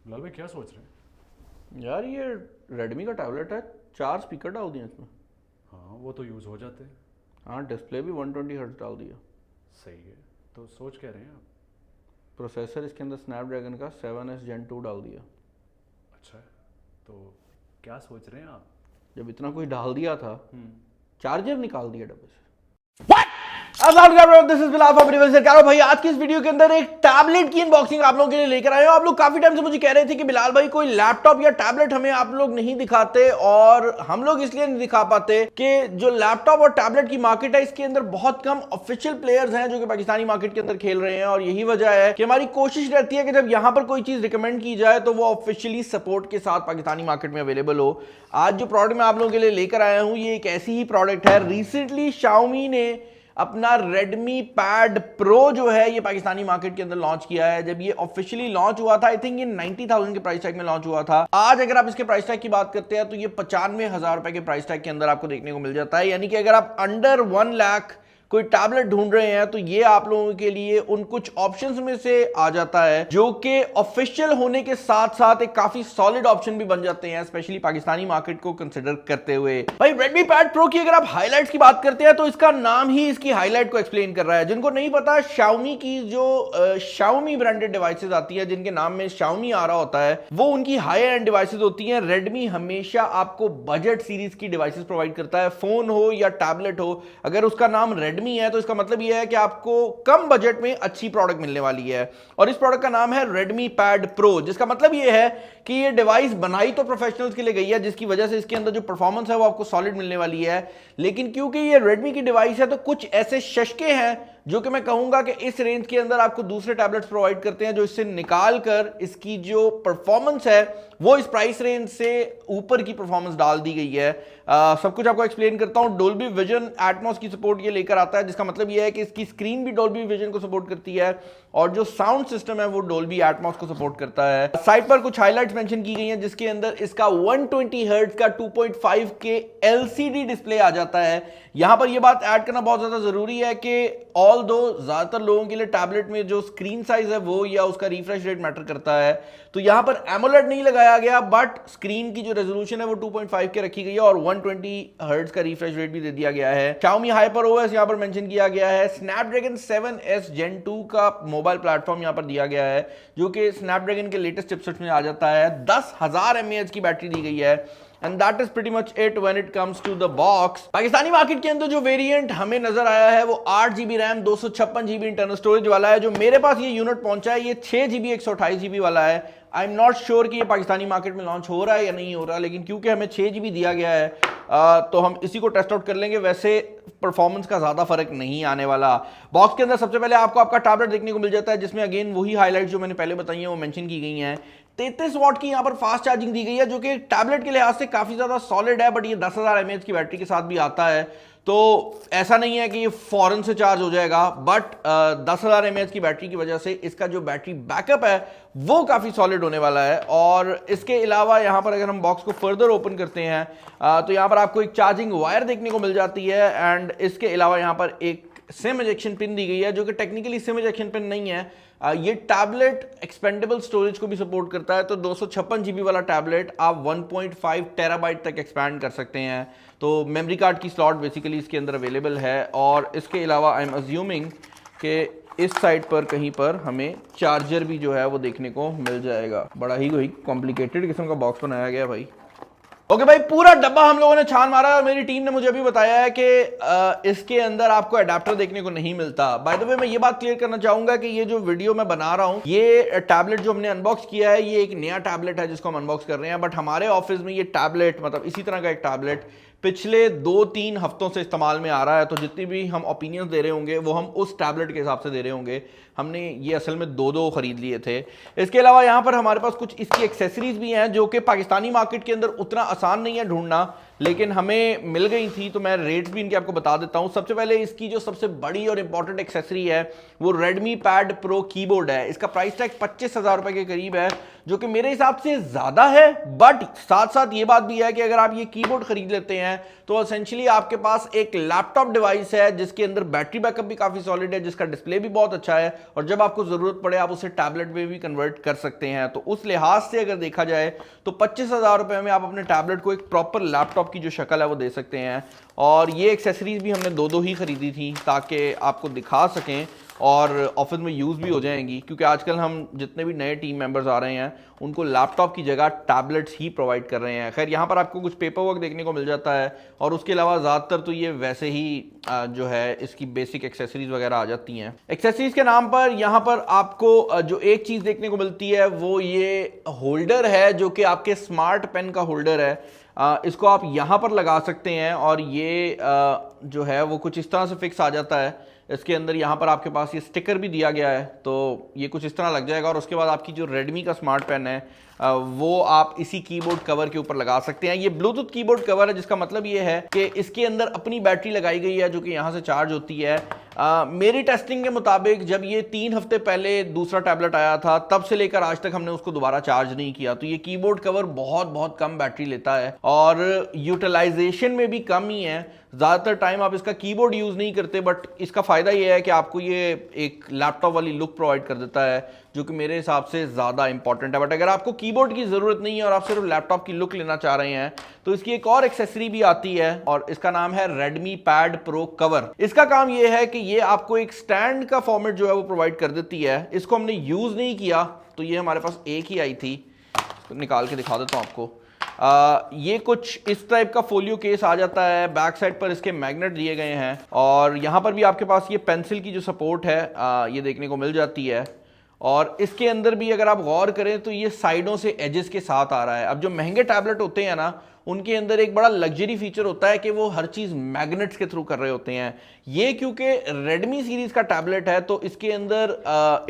लाल भाई क्या सोच रहे हैं? यार ये रेडमी का टैबलेट है, 4 स्पीकर डाल दिए इसमें। हाँ वो तो यूज़ हो जाते हैं। हाँ, डिस्प्ले भी 120 हर्ट्ज डाल दिया। सही है। तो सोच क्या रहे हैं आप? प्रोसेसर इसके अंदर स्नैपड्रैगन का 7S Gen 2 डाल दिया। अच्छा है। तो क्या सोच रहे हैं आप? जब इतना कुछ डाल दिया था, हम्म। चार्जर निकाल दिया डब्बे से। This is Bilal from reverse सरकार। भाई आज की इस वीडियो के अंदर एक टैबलेट की अनबॉक्सिंग आप लोगों के लिए लेकर आए हो। आप लोग काफी टाइम से मुझे कह रहे थे कि बिलाल भाई कोई लैपटॉप या टैबलेट हमें आप लोग नहीं दिखाते, और हम लोग इसलिए नहीं दिखा पाते कि जो लैपटॉप और टैबलेट की मार्केट है इसके अंदर बहुत कम ऑफिशियल प्लेयर्स हैं जो कि पाकिस्तानी मार्केट के अंदर खेल रहे हैं। और यही वजह है कि हमारी कोशिश रहती है कि जब यहां पर कोई चीज रिकमेंड की जाए तो वो ऑफिशियली सपोर्ट के साथ पाकिस्तानी मार्केट में अवेलेबल हो। आज जो प्रोडक्ट मैं आप लोगों के लिए लेकर आया हूं ये एक ऐसी ही प्रोडक्ट है। रिसेंटली Xiaomi ने अपना Redmi Pad Pro जो है ये पाकिस्तानी मार्केट के अंदर लॉन्च किया है। जब ये ऑफिशियली लॉन्च हुआ था, आई थिंक ये 90,000 के प्राइस टैग में लॉन्च हुआ था। आज अगर आप इसके प्राइस टैग की बात करते हैं तो ये 95,000 रुपए के प्राइस टैग के अंदर आपको देखने को मिल जाता है। यानी कि अगर आप अंडर 1 लाख कोई टैबलेट ढूंढ रहे हैं तो ये आप लोगों के लिए उन कुछ ऑप्शंस में से आ जाता है जो कि ऑफिशियल होने के साथ साथ एक काफी सॉलिड ऑप्शन भी बन जाते हैं, स्पेशली पाकिस्तानी मार्केट को कंसीडर करते हुए। भाई Redmi Pad Pro की अगर आप हाइलाइट्स की बात करते हैं तो इसका नाम ही इसकी हाईलाइट को एक्सप्लेन कर रहा है। जिनको नहीं पता, Xiaomi की जो Xiaomi ब्रांडेड डिवाइसेस आती है जिनके नाम में Xiaomi आ रहा होता है वो उनकी हाई एंड डिवाइसेस होती हैं। Redmi हमेशा आपको बजट सीरीज की डिवाइसेस प्रोवाइड करता है, फोन हो या टैबलेट हो। अगर उसका नाम Redmi है तो इसका मतलब यह है कि आपको कम बजट में अच्छी प्रोडक्ट मिलने वाली है। और इस प्रोडक्ट का नाम है Redmi Pad Pro, जिसका मतलब यह है कि ये डिवाइस बनाई तो प्रोफेशनल्स के लिए गई है, जिसकी वजह से इसके अंदर जो परफॉर्मेंस है वो आपको सॉलिड मिलने वाली है। लेकिन क्योंकि ये Redmi की डिवाइस है तो कुछ ऐसे शशके हैं जो कि मैं कहूंगा कि इस रेंज के अंदर आपको दूसरे टैबलेट्स प्रोवाइड करते हैं जो इससे निकाल कर इसकी जो परफॉर्मेंस है वो इस प्राइस रेंज से ऊपर की परफॉर्मेंस डाल दी गई है। सब कुछ आपको एक्सप्लेन करता हूं। डोल्बी विजन एटमॉस की सपोर्ट ये लेकर आता है, जिसका मतलब ये है कि इसकी स्क्रीन भी डोल्बी विजन को सपोर्ट करती है और जो साउंड सिस्टम है वो डोल्बी एटमॉस को सपोर्ट करता है। साइड पर कुछ हाइलाइट्स मेंशन की गई हैं जिसके अंदर इसका 120 हर्ट्ज का 2.5 के एलसीडी डिस्प्ले आ जाता है। यहां पर यह बात ऐड करना बहुत ज्यादा जरूरी है कि ऑल दो ज्यादातर लोगों के लिए टैबलेट में जो स्क्रीन साइज है वो या उसका रिफ्रेश रेट मैटर करता है, तो यहां पर एमोलेड नहीं लगाया गया, बट स्क्रीन की जो रेजोल्यूशन है वो 2.5 के रखी गई है और 120 हर्ट्ज का रिफ्रेश रेट भी दे दिया गया है। Xiaomi HyperOS यहां पर मेंशन किया गया है। Snapdragon 7S Gen 2 का मोबाइल प्लेटफॉर्म यहां पर दिया गया है जो कि Snapdragon के लेटेस्ट चिपसेट्स में आ जाता है। 10,000 mAh की बैटरी दी गई है। And that is pretty much it when it comes to the box. Pakistani market के अंदर जो वेरिएंट हमें नजर आया है वो 8GB RAM 256GB internal storage वाला है। जो मेरे पास ये यूनिट पहुंचा है ये 6GB 128GB वाला है। आई एम नॉट श्योर कि ये पाकिस्तानी मार्केट में लॉन्च हो रहा है या नहीं हो रहा, लेकिन क्योंकि हमें 6GB दिया गया है तो हम इसी को टेस्ट आउट कर लेंगे। वैसे परफॉर्मेंस का ज्यादा फर्क नहीं आने वाला। बॉक्स के अंदर सबसे पहले आपको आपका टैबलेट देखने को मिल जाता है जिसमें अगेन वही हाईलाइट जो मैंने पहले बताई है वो मेंशन की गई हैं। 33 वाट की यहाँ पर फास्ट चार्जिंग दी गई है जो कि टैबलेट के लिहाज से काफी ज्यादा सॉलिड है, बट ये 10,000 mAh की बैटरी के साथ भी आता है, तो ऐसा नहीं है कि ये फौरन से चार्ज हो जाएगा। बट 10,000 mAh की बैटरी की वजह से इसका जो बैटरी बैकअप है वो काफी सॉलिड होने वाला है। और इसके अलावा यहाँ पर अगर हम बॉक्स को फर्दर ओपन करते हैं तो यहाँ पर आपको एक चार्जिंग वायर देखने को मिल जाती है। एंड इसके अलावा यहाँ पर एक सिम इजेक्शन पिन दी गई है जो कि टेक्निकली सिम इजेक्शन पिन नहीं है। ये टैबलेट एक्सपेंडेबल स्टोरेज को भी सपोर्ट करता है, तो 256GB वाला टैबलेट आप 1.5 टेराबाइट तक एक्सपैंड कर सकते हैं। तो मेमोरी कार्ड की स्लॉट बेसिकली इसके अंदर अवेलेबल है। और इसके अलावा आई एम अज्यूमिंग कि इस साइड पर कहीं पर हमें चार्जर भी जो है वो देखने को मिल जाएगा। बड़ा ही कोई कॉम्प्लिकेटेड किस्म का बॉक्स बनाया गया भाई। ओके भाई, पूरा डब्बा हम लोगों ने छान मारा और मेरी टीम ने मुझे अभी बताया है कि इसके अंदर आपको अडेप्टर देखने को नहीं मिलता। बाय द वे मैं ये बात क्लियर करना चाहूंगा कि ये जो वीडियो मैं बना रहा हूं ये टैबलेट जो हमने अनबॉक्स किया है ये एक नया टैबलेट है जिसको हम अनबॉक्स कर रहे हैं। बट हमारे ऑफिस में ये टैबलेट मतलब इसी तरह का एक टैबलेट पिछले 2-3 हफ्तों से इस्तेमाल में आ रहा है, तो जितनी भी हम ओपिनियंस दे रहे होंगे वो हम उस टैबलेट के हिसाब से दे रहे होंगे। हमने ये असल में दो खरीद लिए थे। इसके अलावा यहाँ पर हमारे पास कुछ इसकी एक्सेसरीज भी हैं जो कि पाकिस्तानी मार्केट के अंदर उतना आसान नहीं है ढूंढना, लेकिन हमें मिल गई थी, तो मैं रेट्स भी इनके आपको बता देता हूं। सबसे पहले इसकी जो सबसे बड़ी और इंपॉर्टेंट एक्सेसरी है वो Redmi Pad Pro कीबोर्ड है। इसका प्राइस टैग 25,000 रुपए के करीब है, जो कि मेरे हिसाब से ज्यादा है, बट साथ साथ ये बात भी है कि अगर आप ये कीबोर्ड खरीद लेते हैं तो एसेंशियली आपके पास एक लैपटॉप डिवाइस है जिसके अंदर बैटरी बैकअप भी काफी सॉलिड है, जिसका डिस्प्ले भी बहुत अच्छा है, और जब आपको जरूरत पड़े आप उसे टैबलेट में भी कन्वर्ट कर सकते हैं। तो उस लिहाज से अगर देखा जाए तो 25,000 रुपए में आप अपने टैबलेट को एक प्रॉपर लैपटॉप की जो शक्ल है वो दे सकते हैं। और ये एक्सेसरीज भी हमने दो ही खरीदी थी ताकि आपको दिखा सकें और ऑफिस में यूज़ भी हो जाएंगी, क्योंकि आजकल हम जितने भी नए टीम मेंबर्स आ रहे हैं उनको लैपटॉप की जगह टैबलेट्स ही प्रोवाइड कर रहे हैं। खैर यहाँ पर आपको कुछ पेपर वर्क देखने को मिल जाता है, और उसके अलावा ज़्यादातर तो ये वैसे ही जो है इसकी बेसिक एक्सेसरीज वगैरह आ जाती हैं। एक्सेसरीज के नाम पर यहाँ पर आपको जो एक चीज़ देखने को मिलती है वो ये होल्डर है, जो कि आपके स्मार्ट पेन का होल्डर है। इसको आप यहाँ पर लगा सकते हैं, और ये जो है वो कुछ इस तरह से फिक्स आ जाता है। इसके अंदर यहाँ पर आपके पास ये स्टिकर भी दिया गया है, तो ये कुछ इस तरह लग जाएगा, और उसके बाद आपकी जो रेडमी का स्मार्ट पेन है वो आप इसी कीबोर्ड कवर के ऊपर लगा सकते हैं। ये ब्लूटूथ कीबोर्ड कवर है, जिसका मतलब ये है कि इसके अंदर अपनी बैटरी लगाई गई है जो कि यहाँ से चार्ज होती है। मेरी टेस्टिंग के मुताबिक जब ये 3 हफ्ते पहले दूसरा टैबलेट आया था तब से लेकर आज तक हमने उसको दोबारा चार्ज नहीं किया, तो ये कीबोर्ड कवर बहुत कम बैटरी लेता है और यूटिलाइजेशन में भी कम ही है। ज़्यादातर टाइम आप इसका कीबोर्ड यूज़ नहीं करते, बट इसका फ़ायदा ये है कि आपको ये एक लैपटॉप वाली लुक प्रोवाइड कर देता है, जो कि मेरे हिसाब से ज़्यादा इंपॉर्टेंट है। बट अगर आपको कीबोर्ड की ज़रूरत नहीं है और आप सिर्फ लैपटॉप की लुक लेना चाह रहे हैं तो इसकी एक और एक्सेसरी भी आती है, और इसका नाम है Redmi Pad Pro कवर। इसका काम ये है कि ये आपको एक स्टैंड का फॉर्मेट जो है वो प्रोवाइड कर देती है। इसको हमने यूज़ नहीं किया, तो ये हमारे पास एक ही आई थी, तो निकाल के दिखा देता हूँ आपको। ये कुछ इस टाइप का फोलियो केस आ जाता है, बैक साइड पर इसके मैग्नेट दिए गए हैं, और यहाँ पर भी आपके पास ये पेंसिल की जो सपोर्ट है ये देखने को मिल जाती है। और इसके अंदर भी अगर आप गौर करें तो ये साइडों से एजेस के साथ आ रहा है। अब जो महंगे टैबलेट होते हैं ना, उनके अंदर एक बड़ा लग्जरी फीचर होता है कि वो हर चीज़ मैग्नेट्स के थ्रू कर रहे होते हैं। ये क्योंकि रेडमी सीरीज़ का टैबलेट है तो इसके अंदर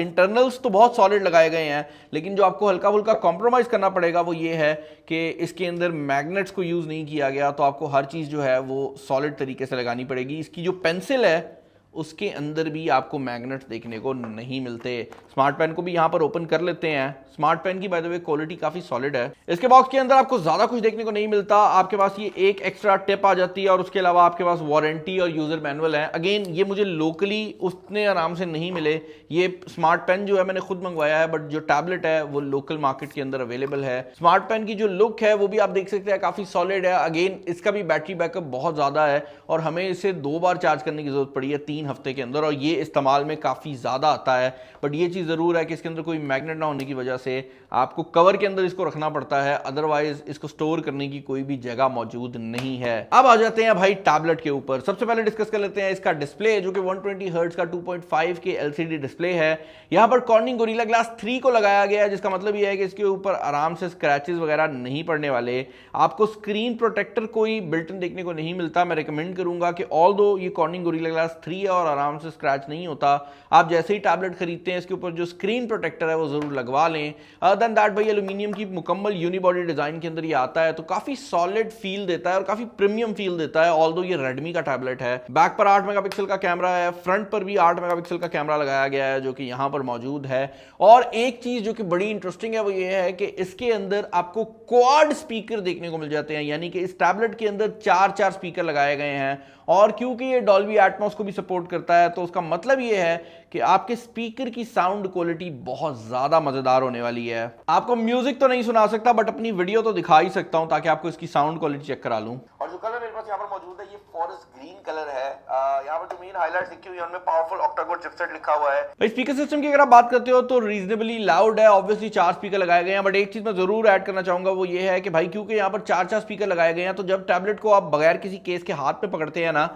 इंटरनल्स तो बहुत सॉलिड लगाए गए हैं, लेकिन जो आपको हल्का फुल्का कॉम्प्रोमाइज़ करना पड़ेगा वो ये है कि इसके अंदर मैग्नेट्स को यूज़ नहीं किया गया, तो आपको हर चीज़ जो है वो सॉलिड तरीके से लगानी पड़ेगी। इसकी जो पेंसिल है उसके अंदर भी आपको मैग्नेट्स देखने को नहीं मिलते। स्मार्ट पेन को भी यहाँ पर ओपन कर लेते हैं। स्मार्ट पेन की बाय द वे क्वालिटी काफ़ी सॉलिड है। इसके बॉक्स के अंदर आपको ज़्यादा कुछ देखने को नहीं मिलता। आपके पास ये एक एक्स्ट्रा टिप आ जाती है, और उसके अलावा आपके पास वारंटी और यूज़र मैनुअल है। अगेन ये मुझे लोकली उतने आराम से नहीं मिले। ये स्मार्ट पेन जो है मैंने खुद मंगवाया है, बट जो टैबलेट है वो लोकल मार्केट के अंदर अवेलेबल है। स्मार्ट पेन की जो लुक है वो भी आप देख सकते हैं काफ़ी सॉलिड है। अगेन इसका भी बैटरी बैकअप बहुत ज़्यादा है, और हमें इसे 2 बार चार्ज करने की जरूरत पड़ी है 3 हफ्ते के अंदर, और ये इस्तेमाल में काफ़ी ज़्यादा आता है। बट ये चीज़ ज़रूर है कि इसके अंदर कोई मैग्नेट ना होने की वजह से आपको कवर के अंदर इसको रखना पड़ता है, अदरवाइज इसको स्टोर करने की कोई भी जगह मौजूद नहीं है। अब आ जाते हैं भाई टैबलेट के ऊपर। सबसे पहले डिस्कस कर लेते हैं इसका डिस्प्ले, जो कि 120 हर्ट्ज का 2.5 के LCD डिस्प्ले है। यहाँ पर कॉर्निंग गोरिल्ला ग्लास 3 को लगाया गया है, जिसका मतलब यह है कि इसके ऊपर आराम से स्क्रैचेस वगैरह नहीं पड़ने वाले। आपको स्क्रीन प्रोटेक्टर कोई बिल्ट इन देखने को नहीं मिलता। मैं रिकमेंड करूंगा कि ऑल्दो ये कॉर्निंग गोरिल्ला ग्लास 3 है और आराम से स्क्रैच नहीं होता, आप जैसे ही टैबलेट खरीदते हैं इसके ऊपर जो स्क्रीन प्रोटेक्टर है वो जरूर लगवा लें। अदर देन दैट भाई एल्यूमिनियम की मुकम्मल यूनिबॉडी डिजाइन के अंदर ये आता है, तो काफी सॉलिड फील देता है और काफी प्रीमियम फील देता है। ऑल्दो ये रेडमी का टैबलेट है। बैक पर 8 मेगापिक्सल का कैमरा है, फ्रंट पर भी 8 मेगापिक्सल का कैमरा लगाया गया है जो कि यहाँ पर मौजूद है। और एक चीज जो कि बड़ी इंटरेस्टिंग है वो ये है कि इसके अंदर आपको क्वाड स्पीकर देखने को मिल जाते हैं, यानी कि इस टैबलेट के अंदर 4 स्पीकर लगाए गए हैं। और क्योंकि ये डॉल्बी एटमॉस को भी सपोर्ट करता है, तो उसका मतलब ये है कि आपके स्पीकर की साउंड क्वालिटी बहुत ज्यादा मजेदार होने वाली है। आपको म्यूजिक तो नहीं सुना सकता, बट अपनी वीडियो तो दिखा ही सकता हूं ताकि आपको इसकी साउंड क्वालिटी चेक करा लूं। और जो कलर मेरे पास यहाँ पर मौजूद है ये फॉरेस्ट ग्रीन कलर है। यहाँ पर जो मेन हाइलाइट्स लिखी हुई है उनमें पावरफुल ऑक्टा-कोर चिपसेट लिखा हुआ है। भाई स्पीकर सिस्टम की अगर आप बात करते हो तो रीजनेबली लाउड है। ऑब्वियसली 4 स्पीकर लगाए गए हैं, बट एक चीज मैं जरूर ऐड करना चाहूंगा वो ये है कि भाई क्योंकि यहाँ पर 4 स्पीकर लगाए गए हैं, तो जब टैबलेट को आप बगैर किसी केस के हाथ पे पकड़ते हैं ना,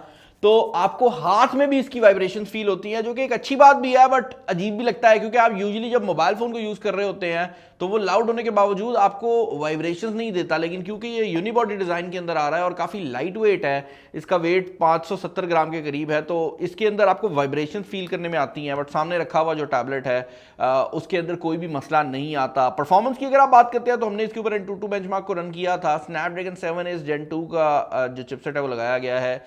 तो आपको हाथ में भी इसकी वाइब्रेशंस फील होती हैं, जो कि एक अच्छी बात भी है बट अजीब भी लगता है, क्योंकि आप यूजुअली जब मोबाइल फोन को यूज कर रहे होते हैं तो वो लाउड होने के बावजूद आपको वाइब्रेशंस नहीं देता, लेकिन क्योंकि ये यूनिबॉडी डिजाइन के अंदर आ रहा है और काफी लाइट वेट है, इसका वेट 570 ग्राम के करीब है, तो इसके अंदर आपको वाइब्रेशन फील करने में आती हैं। बट सामने रखा हुआ जो टैबलेट है उसके अंदर कोई भी मसला नहीं आता। परफॉर्मेंस की अगर आप बात करते हैं तो हमने इसके ऊपर Antutu बेंचमार्क को रन किया था। स्नैपड्रैगन 7 Gen 2 का जो चिपसेट है वो लगाया गया है।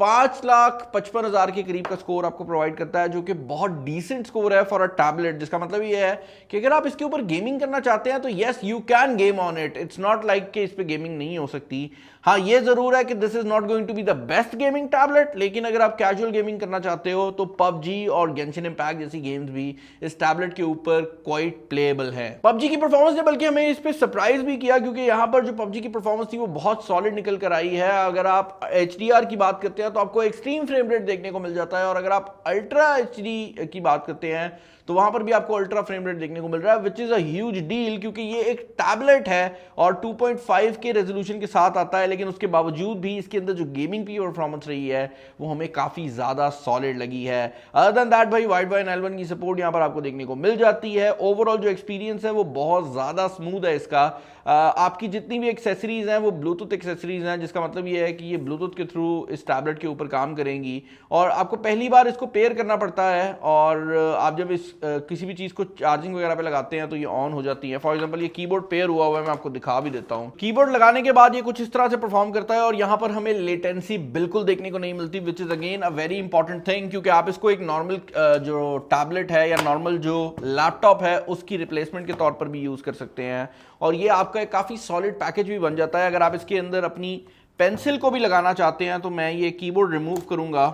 5,55,000 के करीब का स्कोर आपको प्रोवाइड करता है, जो कि बहुत डिसेंट स्कोर है फॉर अ टैबलेट, जिसका मतलब ये है कि अगर आप इसके ऊपर गेमिंग करना चाहते हैं तो yes you can game on it. It's not like कि इस पे गेमिंग नहीं हो सकती। हाँ, ये जरूर है कि this is not going to be the best gaming tablet, लेकिन अगर आप कैजुअल गेमिंग करना चाहते हो तो पबजी और गेंशिन इंपैक्ट जैसी गेम्स भी इस टैबलेट के ऊपर क्वाइट प्लेएबल है। पबजी की परफॉर्मेंस ने बल्कि हमें इस पे सरप्राइज भी किया, क्योंकि यहाँ पर जो पबजी की परफॉर्मेंस थी वो बहुत सॉलिड निकल कर आई है। अगर आप HDR की बात करते हैं तो आपको एक्सट्रीम फ्रेम रेट देखने को मिल जाता है, और अगर आप अल्ट्रा HD की बात करते हैं तो वहां पर भी आपको अल्ट्रा फ्रेम रेट देखने को मिल रहा है, which is a huge deal, क्योंकि ये एक टैबलेट है और 2.5 के रेजोल्यूशन के साथ आता है, लेकिन उसके बावजूद भी इसके अंदर जो गेमिंग की परफॉर्मेंस रही है वो हमें काफी ज्यादा सॉलिड लगी है। अदर देन दैट भाई वाइड बाइन L1 की सपोर्ट यहां पर आपको देखने को मिल जाती है। ओवरऑल जो एक्सपीरियंस है वो बहुत ज्यादा स्मूथ है इसका। आपकी जितनी भी एक्सेसरीज हैं वो ब्लूटूथ एक्सेसरीज हैं, जिसका मतलब ये है कि ये ब्लूटूथ के थ्रू इस टैबलेट के ऊपर काम करेंगी, और आपको पहली बार इसको पेयर करना पड़ता है, और आप जब इस किसी भी चीज को चार्जिंग वगैरह पे लगाते हैं तो ये ऑन हो जाती है। फॉर एग्जांपल ये कीबोर्ड पेयर हुआ हुआ है, मैं आपको दिखा भी देता हूं। कीबोर्ड लगाने के बाद ये कुछ इस तरह से परफॉर्म करता है, और यहां पर हमें लेटेंसी बिल्कुल देखने को नहीं मिलती, which is again a very important thing, क्योंकि आप इसको एक नॉर्मल जो टैबलेट है या नॉर्मल जो लैपटॉप है उसकी रिप्लेसमेंट के तौर पर भी यूज कर सकते हैं, और ये आपका एक काफी सॉलिड पैकेज भी बन जाता है। अगर आप इसके अंदर अपनी पेंसिल को भी लगाना चाहते हैं तो मैं ये कीबोर्ड रिमूव करूंगा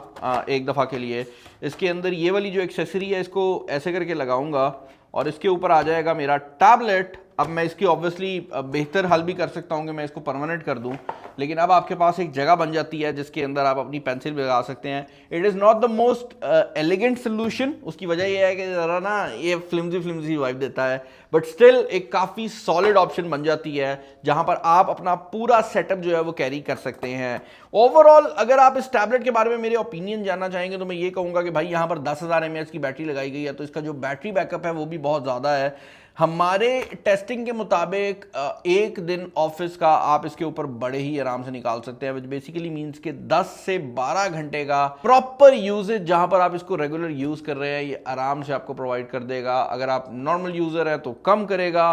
एक दफ़ा के लिए। इसके अंदर ये वाली जो एक्सेसरी है इसको ऐसे करके लगाऊंगा और इसके ऊपर आ जाएगा मेरा टैबलेट। अब मैं इसकी ऑब्वियसली बेहतर हल भी कर सकता हूं कि मैं इसको परमानेंट कर दूं, लेकिन अब आपके पास एक जगह बन जाती है जिसके अंदर आप अपनी पेंसिल भी लगा सकते हैं। It is not the most elegant solution, उसकी वजह यह है कि ज़रा ना ये फ्लिमजी वाइब देता है, बट स्टिल एक काफ़ी सॉलिड ऑप्शन बन जाती है जहां पर आप अपना पूरा सेटअप जो है वो कैरी कर सकते हैं। ओवरऑल अगर आप इस टैबलेट के बारे में मेरे ओपिनियन जानना चाहेंगे तो मैं ये कहूँगा कि भाई यहाँ पर 10,000 mAh की बैटरी लगाई गई है, तो इसका जो बैटरी बैकअप है वो भी बहुत ज़्यादा है। हमारे टेस्टिंग के मुताबिक एक दिन ऑफिस का आप इसके ऊपर बड़े ही आराम से निकाल सकते हैं, विच बेसिकली मींस के 10 से 12 घंटे का प्रॉपर यूजेज जहां पर आप इसको रेगुलर यूज कर रहे हैं ये आराम से आपको प्रोवाइड कर देगा। अगर आप नॉर्मल यूजर हैं तो कम करेगा,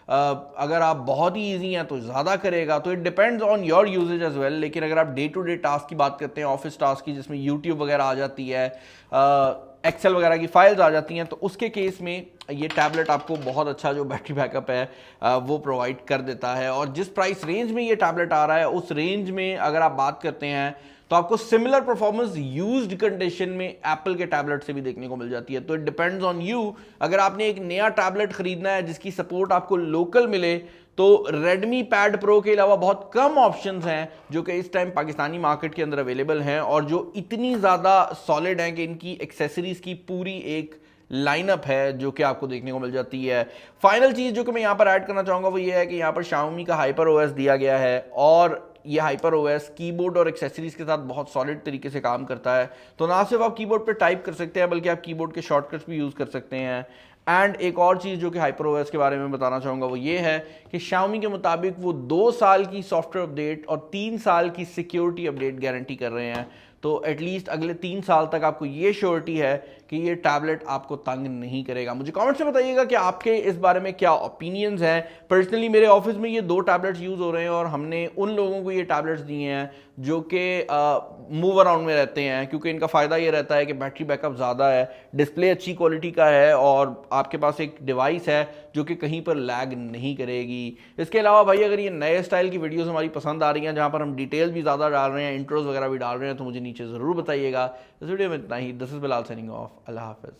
अगर आप बहुत ही ईजी हैं तो ज़्यादा करेगा, तो it depends on your usage as well. लेकिन अगर आप डे टू डे टास्क की बात करते हैं, ऑफिस टास्क की, जिसमें यूट्यूब वगैरह आ जाती है, एक्सेल वगैरह की फाइल्स आ जाती हैं, तो उसके केस में ये टैबलेट आपको बहुत अच्छा जो बैटरी बैकअप है वो प्रोवाइड कर देता है। और जिस प्राइस रेंज में ये टैबलेट आ रहा है उस रेंज में अगर आप बात करते हैं तो आपको सिमिलर परफॉर्मेंस यूज्ड कंडीशन में एप्पल के टैबलेट से भी देखने को मिल जाती है। तो इट डिपेंड्स ऑन यू। अगर आपने एक नया टैबलेट खरीदना है जिसकी सपोर्ट आपको लोकल मिले तो Redmi Pad Pro के अलावा बहुत कम ऑप्शंस हैं जो कि इस टाइम पाकिस्तानी मार्केट के अंदर अवेलेबल हैं और जो इतनी ज़्यादा सॉलिड हैं कि इनकी एक्सेसरीज की पूरी एक लाइनअप है जो कि आपको देखने को मिल जाती है। फाइनल चीज़ जो कि मैं यहाँ पर ऐड करना चाहूँगा वो ये है कि यहाँ पर Xiaomi का HyperOS दिया गया है और ये HyperOS कीबोर्ड और एक्सेसरीज के साथ बहुत सॉलिड तरीके से काम करता है। तो ना सिर्फ आप कीबोर्ड पे टाइप कर सकते हैं बल्कि आप कीबोर्ड के शॉर्टकट्स भी यूज़ कर सकते हैं। एंड एक और चीज़ जो कि HyperOS के बारे में बताना चाहूँगा वो ये है कि Xiaomi के मुताबिक वो 2 साल की सॉफ्टवेयर अपडेट और 3 साल की सिक्योरिटी अपडेट गारंटी कर रहे हैं। तो एटलीस्ट अगले 3 साल तक आपको ये श्योरिटी है कि ये टैबलेट आपको तंग नहीं करेगा। मुझे कमेंट्स में बताइएगा कि आपके इस बारे में क्या ओपिनियंस हैं। पर्सनली मेरे ऑफिस में ये 2 टैबलेट्स यूज़ हो रहे हैं और हमने उन लोगों को ये टैबलेट्स दिए हैं जो कि मूव अराउंड में रहते हैं, क्योंकि इनका फ़ायदा ये रहता है कि बैटरी बैकअप ज़्यादा है, डिस्प्ले अच्छी क्वालिटी का है और आपके पास एक डिवाइस है जो कि कहीं पर लैग नहीं करेगी। इसके अलावा भाई अगर ये नए स्टाइल की वीडियोस हमारी पसंद आ रही हैं जहाँ पर हम डिटेल भी ज़्यादा डाल रहे हैं, इंट्रोज वगैरह भी डाल रहे हैं, तो मुझे नीचे ज़रूर बताइएगा। इस वीडियो में इतना ही। This is Bilal signing off. अल्लाह हाफ़िज़।